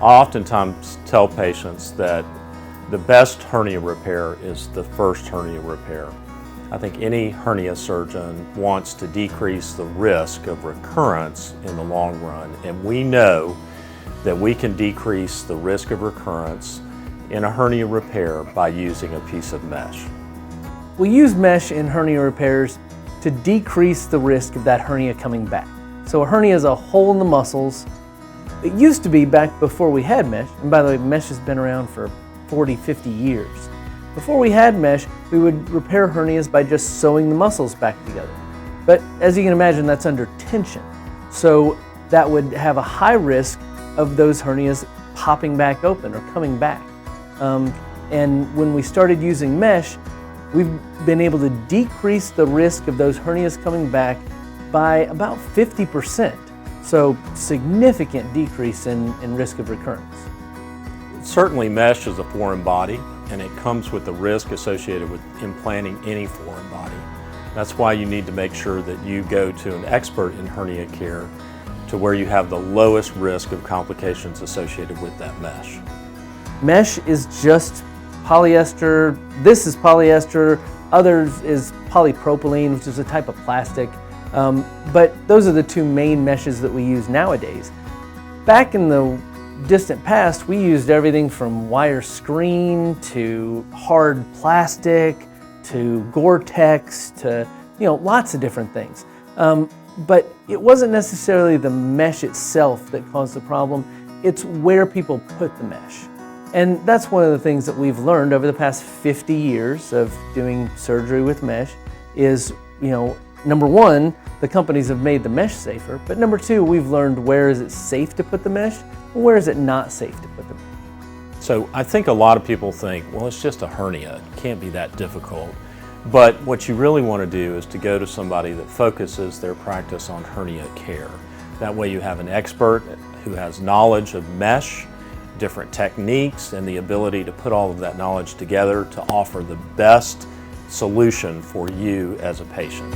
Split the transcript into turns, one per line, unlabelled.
I oftentimes tell patients that the best hernia repair is the first hernia repair. I think any hernia surgeon wants to decrease the risk of recurrence in the long run, and we know that we can decrease the risk of recurrence in a hernia repair by using a piece of mesh.
We use mesh in hernia repairs to decrease the risk of that hernia coming back. So a hernia is a hole in the muscles. It used to be back before we had mesh, and by the way, mesh has been around for 40, 50 years. Before we had mesh, we would repair hernias by just sewing the muscles back together. But as you can imagine, that's under tension. So that would have a high risk of those hernias popping back open or coming back. And when we started using mesh, we've been able to decrease the risk of those hernias coming back by about 50%. So significant decrease in risk of recurrence.
Certainly mesh is a foreign body, and it comes with the risk associated with implanting any foreign body. That's why you need to make sure that you go to an expert in hernia care to where you have the lowest risk of complications associated with that mesh.
Mesh is just polyester. This is polyester, others is polypropylene, which is a type of plastic. But those are the two main meshes that we use nowadays. Back in the distant past, we used everything from wire screen to hard plastic to Gore-Tex to lots of different things. But it wasn't necessarily the mesh itself that caused the problem, it's where people put the mesh. And that's one of the things that we've learned over the past 50 years of doing surgery with mesh is, number one, the companies have made the mesh safer, but number two, we've learned where is it safe to put the mesh and where is it not safe to put the mesh.
So I think a lot of people think, well, it's just a hernia, it can't be that difficult. But what you really want to do is to go to somebody that focuses their practice on hernia care. That way you have an expert who has knowledge of mesh, different techniques, and the ability to put all of that knowledge together to offer the best solution for you as a patient.